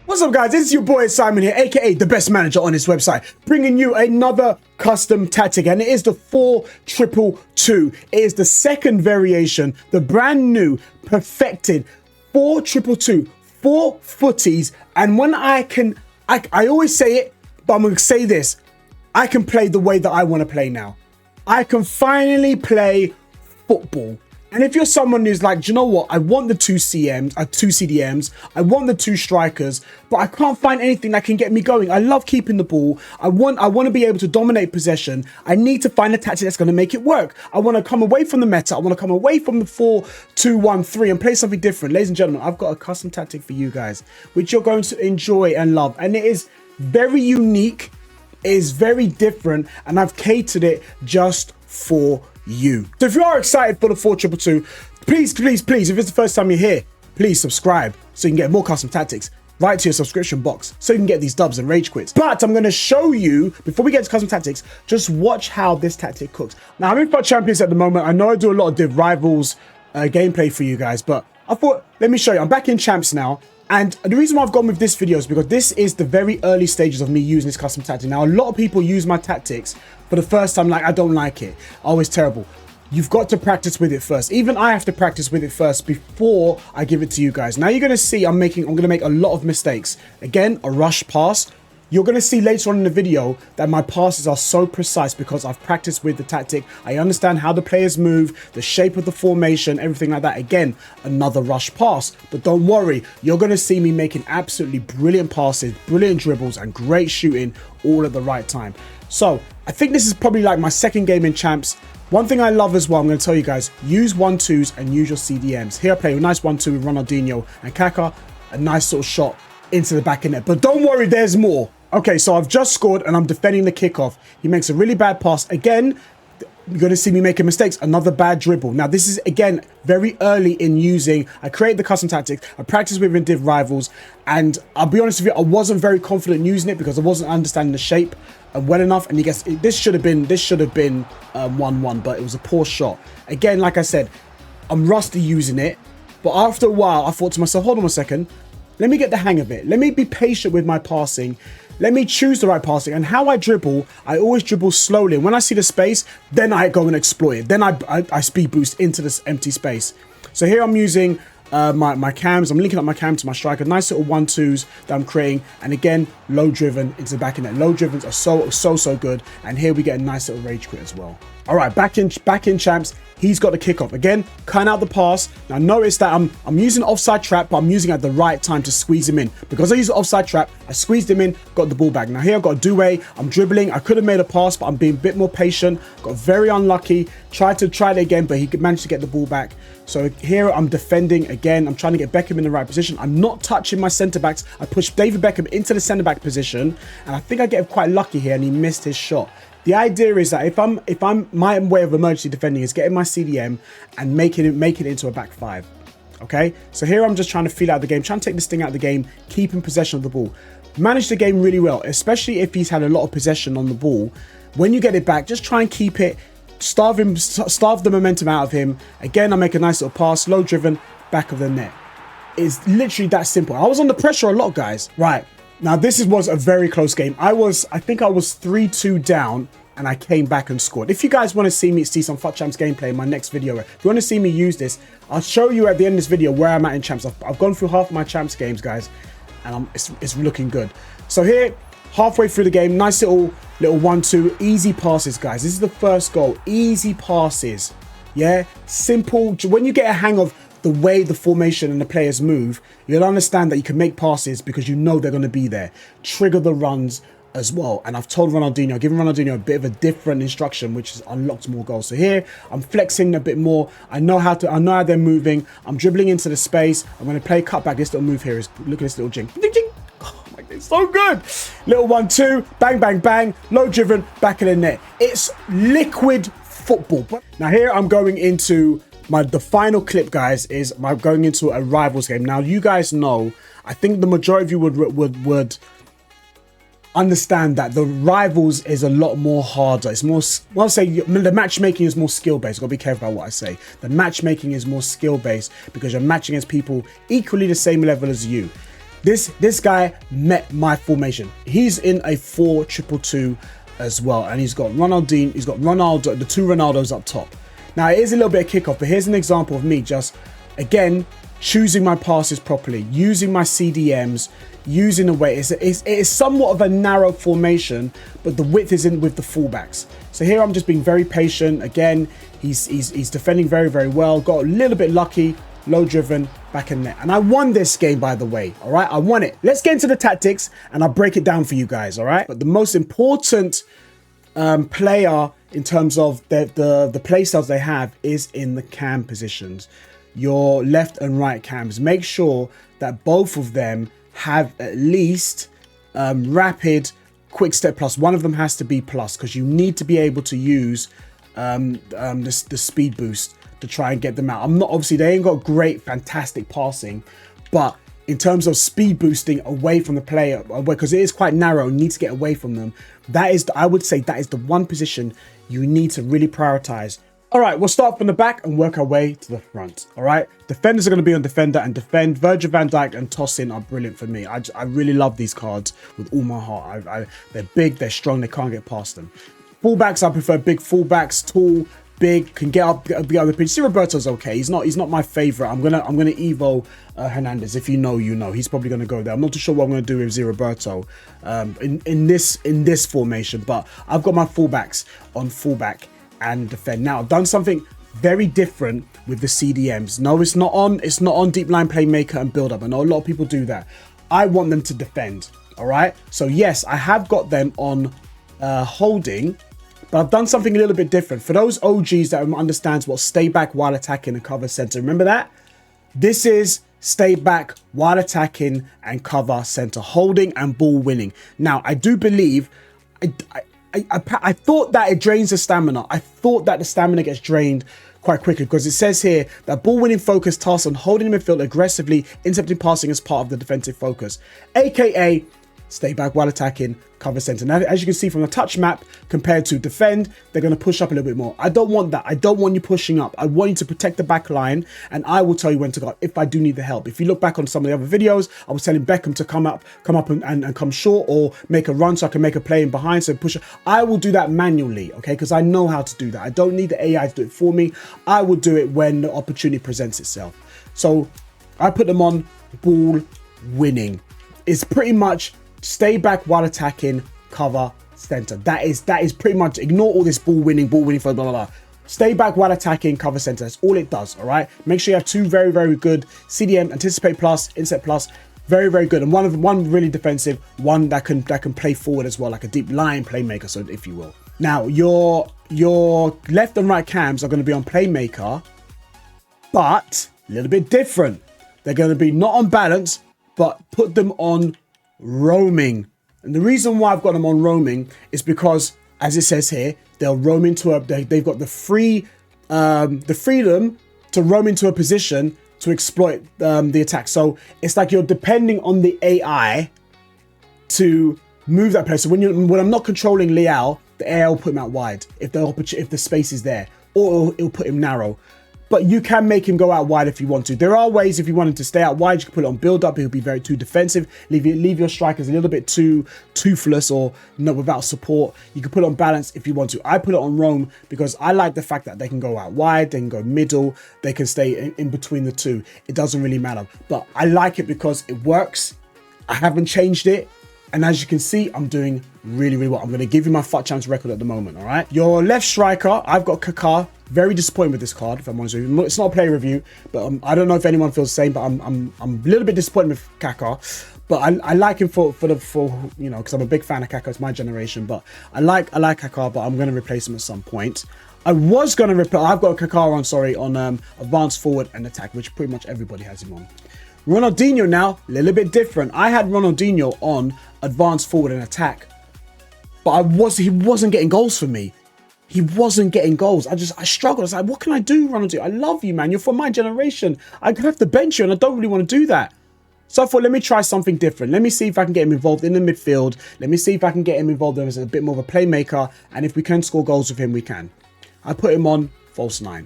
What's up, guys? It's your boy Simon here, aka the best manager on this website, bringing you another custom tactic, and it is the 4-2-2-2. It is the second variation, the brand new, perfected 4-2-2-2, 4 footies. And when I always say it, but I'm gonna say this: I can play the way that I want to play now. I can finally play football. And if you're someone who's like, do you know what? I want the two CDMs, I want the two strikers, but I can't find anything that can get me going. I love keeping the ball. I want to be able to dominate possession. I need to find a tactic that's going to make it work. I want to come away from the meta. I want to come away from the 4-2-1-3 and play something different. Ladies and gentlemen, I've got a custom tactic for you guys, which you're going to enjoy and love. And it is very unique. It is very different. And I've catered it just for you. So if you are excited for the 4-2-2-2, please, if it's the first time you're here, please subscribe so you can get more custom tactics right to your subscription box so you can get these dubs and rage quits. But I'm going to show you, before we get to custom tactics, just watch how this tactic cooks. Now, I'm in FUT Champions at the moment. I know I do a lot of Div Rivals gameplay for you guys, but I thought, let me show you. I'm back in Champs now. And the reason why I've gone with this video is because this is the very early stages of me using this custom tactic. Now, a lot of people use my tactics for the first time, like, I don't like it. Oh, it's terrible. You've got to practice with it first. Even I have to practice with it first before I give it to you guys. Now, you're going to see I'm going to make a lot of mistakes. Again, a rush pass. You're going to see later on in the video that my passes are so precise because I've practiced with the tactic. I understand how the players move, the shape of the formation, everything like that. Again, another rush pass. But don't worry, you're going to see me making absolutely brilliant passes, brilliant dribbles, and great shooting all at the right time. So I think this is probably like my second game in Champs. One thing I love as well, I'm going to tell you guys, use 1-2s and use your CDMs. Here I play a nice 1-2 with Ronaldinho and Kaká, a nice sort of shot into the back of net. But don't worry, there's more. Okay, so I've just scored and I'm defending the kickoff. He makes a really bad pass. Again, you're going to see me making mistakes. Another bad dribble. Now, this is, again, very early in using. I created the custom tactic. I practiced with Div Rivals. And I'll be honest with you, I wasn't very confident using it because I wasn't understanding the shape well enough. And you guess this should have been 1-1, but it was a poor shot. Again, like I said, I'm rusty using it. But after a while, I thought to myself, hold on a second. Let me get the hang of it. Let me be patient with my passing. Let me choose the right passing. And how I dribble, I always dribble slowly. And when I see the space, then I go and exploit it. Then I speed boost into this empty space. So here I'm using my cams. I'm linking up my cam to my striker. Nice little 1-2s that I'm creating. And again, low driven into the back of net. Low drivens are so good. And here we get a nice little rage quit as well. All right, back in Champs. He's got the kickoff. Again, cutting out the pass. Now notice that I'm using offside trap, but I'm using it at the right time to squeeze him in. Because I used the offside trap, I squeezed him in, got the ball back. Now here I've got a do-way. I'm dribbling. I could have made a pass, but I'm being a bit more patient. Got very unlucky. Tried it again, but he managed to get the ball back. So here I'm defending again. I'm trying to get Beckham in the right position. I'm not touching my centre-backs. I pushed David Beckham into the centre-back position, and I think I get quite lucky here, and he missed his shot. The idea is that if I'm my way of emergency defending is getting my CDM and making it into a back five. Okay, so here I'm just trying to feel out the game, trying to take this thing out of the game, keeping possession of the ball. Manage the game really well, especially if he's had a lot of possession on the ball. When you get it back, just try and keep it, starve the momentum out of him. Again, I make a nice little pass, low driven, back of the net. It's literally that simple. I was under pressure a lot, guys. Right. Now, this was a very close game. I think I was 3-2 down, and I came back and scored. If you guys want to see some FUT Champs gameplay in my next video, if you want to see me use this, I'll show you at the end of this video where I'm at in Champs. I've gone through half of my Champs games, guys, and it's looking good. So here, halfway through the game, nice little 1-2, easy passes, guys. This is the first goal. Easy passes, yeah, simple. When you get a hang of the way the formation and the players move, you'll understand that you can make passes because you know they're going to be there. Trigger the runs as well. And I've told Ronaldinho, I've given Ronaldinho a bit of a different instruction, which has unlocked more goals. So here I'm flexing a bit more. I know how they're moving. I'm dribbling into the space. I'm going to play cutback. This little move here is, look at this little jing. Ding, ding. Oh my God, it's so good. Little 1-2, bang, bang, bang, low driven, back of the net. It's liquid football. But now here I'm going into the final clip, guys, is going into a Rivals game. Now, you guys know, I think the majority of you would understand that the Rivals is a lot more harder. It's more, well, I'll say the matchmaking is more skill-based. Got to be careful about what I say. The matchmaking is more skill-based because you're matching against people equally the same level as you. This guy met my formation. He's in a 4-2-2 as well, and he's got Ronaldinho, he's got Ronaldo, the two Ronaldos up top. Now it is a little bit of kickoff, but here's an example of me just, again, choosing my passes properly, using my CDMs, using the weight. It is somewhat of a narrow formation, but the width is in with the fullbacks. So here I'm just being very patient. Again, he's defending very, very well. Got a little bit lucky, low driven, back in net. And I won this game, by the way, all right? I won it. Let's get into the tactics, and I'll break it down for you guys, all right? But the most important player in terms of the play styles they have is in the cam positions. Your left and right cams. Make sure that both of them have at least rapid quick step plus. One of them has to be plus, because you need to be able to use the speed boost to try and get them out. I'm not, obviously they ain't got great fantastic passing, but in terms of speed boosting away from the player, because it is quite narrow, you need to get away from them. That is, I would say that is the one position you need to really prioritize. All right, we'll start from the back and work our way to the front. All right, defenders are going to be on defender and defend. Virgil van Dijk and Tosin are brilliant for me. I really love these cards with all my heart. They're big, they're strong, they can't get past them. Fullbacks, I prefer big fullbacks, tall, big, can get up the other pitch. See, Roberto's okay. He's not my favorite. I'm gonna Evo Hernandez. If you know, you know. He's probably gonna go there. I'm not too sure what I'm gonna do with Roberto in this formation, but I've got my fullbacks on fullback and defend. Now I've done something very different with the CDMs. No, it's not on deep line playmaker and build up. I know a lot of people do that. I want them to defend. All right. So yes, I have got them on holding, but I've done something a little bit different. For those OGs that understands what stay back while attacking and cover center, remember that? This is stay back while attacking and cover center, holding and ball winning. Now, I do believe, I thought that it drains the stamina. I thought that the stamina gets drained quite quickly, because it says here that ball winning focus tasks on holding the midfield aggressively, intercepting passing as part of the defensive focus, aka stay back while attacking, cover center. Now, as you can see from the touch map, compared to defend, they're going to push up a little bit more. I don't want that. I don't want you pushing up. I want you to protect the back line, and I will tell you when to go if I do need the help. If you look back on some of the other videos, I was telling Beckham to come up and come short, or make a run so I can make a play in behind, so push. I will do that manually, okay? Because I know how to do that. I don't need the AI to do it for me. I will do it when the opportunity presents itself. So I put them on ball winning. It's pretty much stay back while attacking, cover center. That is pretty much, ignore all this ball winning, blah, blah, blah. Stay back while attacking, cover center. That's all it does, all right? Make sure you have two very, very good CDM, anticipate plus, inset plus, very, very good. And one really defensive, one that can play forward as well, like a deep line playmaker, so if you will. Now, your left and right cams are going to be on playmaker, but a little bit different. They're going to be not on balance, but put them on roaming. And the reason why I've got them on roaming is because, as it says here, they'll roam into they've got the freedom to roam into a position to exploit the attack. So it's like you're depending on the AI to move that player. So when I'm not controlling Leao, the AI will put him out wide if the space is there, or it'll put him narrow. But you can make him go out wide if you want to. There are ways, if you want him to stay out wide, you can put it on build up. He'll be very too defensive. Leave your strikers a little bit too toothless, or without support. You can put it on balance if you want to. I put it on roam because I like the fact that they can go out wide, they can go middle, they can stay in between the two. It doesn't really matter. But I like it because it works. I haven't changed it. And as you can see, I'm doing really, really well. I'm going to give you my FUT Champs record at the moment, all right? Your left striker, I've got Kaká. Very disappointed with this card, if I'm honest with you. It's not a player review, but I don't know if anyone feels the same, but I'm a little bit disappointed with Kaká. But I like him for you know, because I'm a big fan of Kaká. It's my generation, but I like Kaká, but I'm going to replace him at some point. I was going to replace, I've got Kaká on advanced forward and attack, which pretty much everybody has him on. Ronaldinho now, a little bit different. I had Ronaldinho on advanced forward and attack, but he wasn't getting goals for me. He wasn't getting goals. I struggled. I was like, what can I do, Ronaldinho? I love you, man. You're from my generation. I have to bench you, and I don't really want to do that. So I thought, let me try something different. Let me see if I can get him involved in the midfield. Let me see if I can get him involved as a bit more of a playmaker. And if we can score goals with him, we can. I put him on false 9.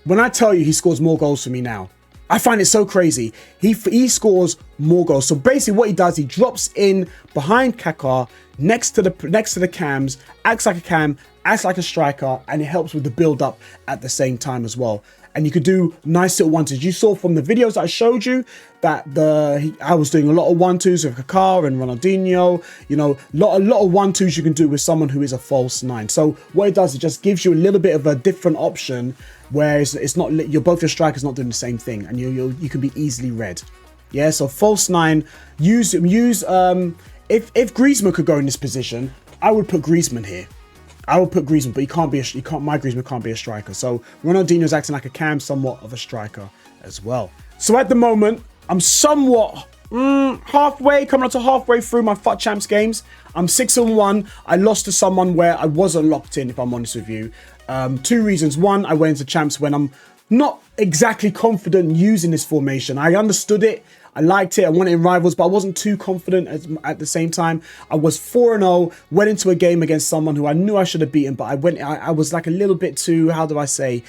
When I tell you he scores more goals for me now, I find it so crazy. He scores more goals. So basically what he does, he drops in behind Kaká, next to the cams, acts like a cam, acts like a striker, and it helps with the build up at the same time as well. And you could do nice little one-twos. You saw from the videos that I showed you that I was doing a lot of one-twos with Kaká and Ronaldinho. You know, a lot of one-twos you can do with someone who is a false nine. So what it does, it just gives you a little bit of a different option where it's not both your strikers not doing the same thing, and you can be easily read. Yeah, so false nine. If Griezmann could go in this position, I would put Griezmann here. I would put Griezmann, but my Griezmann can't be a striker. So Ronaldinho's acting like a cam, somewhat of a striker as well. So at the moment, I'm somewhat halfway, coming up to halfway through my FUT Champs games. I'm 6-1. I lost to someone where I wasn't locked in, if I'm honest with you. 2 reasons. One, I went into Champs when I'm not exactly confident using this formation. I understood it. I liked it. I wanted it in Rivals, but I wasn't too confident at the same time. I was 4-0, went into a game against someone who I knew I should have beaten, but I was like a little bit too, how do I say?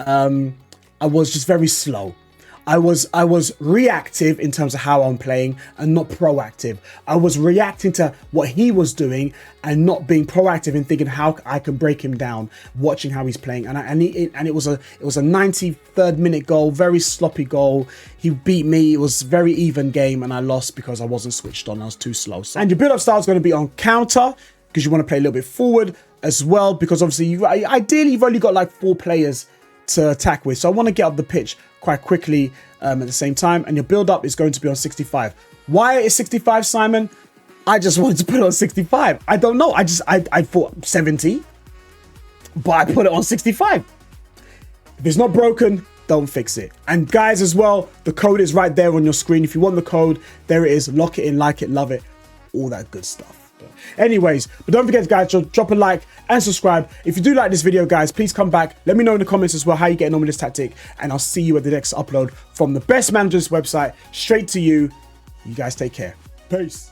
I was just very slow. I was reactive in terms of how I'm playing and not proactive. I was reacting to what he was doing and not being proactive in thinking how I can break him down, watching how he's playing. And it was a 93rd minute goal, very sloppy goal. He beat me. It was a very even game, and I lost because I wasn't switched on. I was too slow. And your build-up style is going to be on counter because you want to play a little bit forward as well, because obviously ideally you've only got like 4 players to attack with. So I want to get up the pitch quite quickly at the same time, and your build up is going to be on 65. Why is 65, Simon? I just wanted to put it on 65. I don't know. I thought 70, but I put it on 65. If it's not broken, don't fix it. And guys, as well, the code is right there on your screen. If you want the code, there it is. Lock it in, like it, love it, all that good stuff. Anyways, but don't forget, guys, to drop a like and subscribe. If you do like this video, guys, please come back. Let me know in the comments as well how you're getting on with this tactic, and I'll see you at the next upload from the best managers website straight to you. You guys take care. Peace.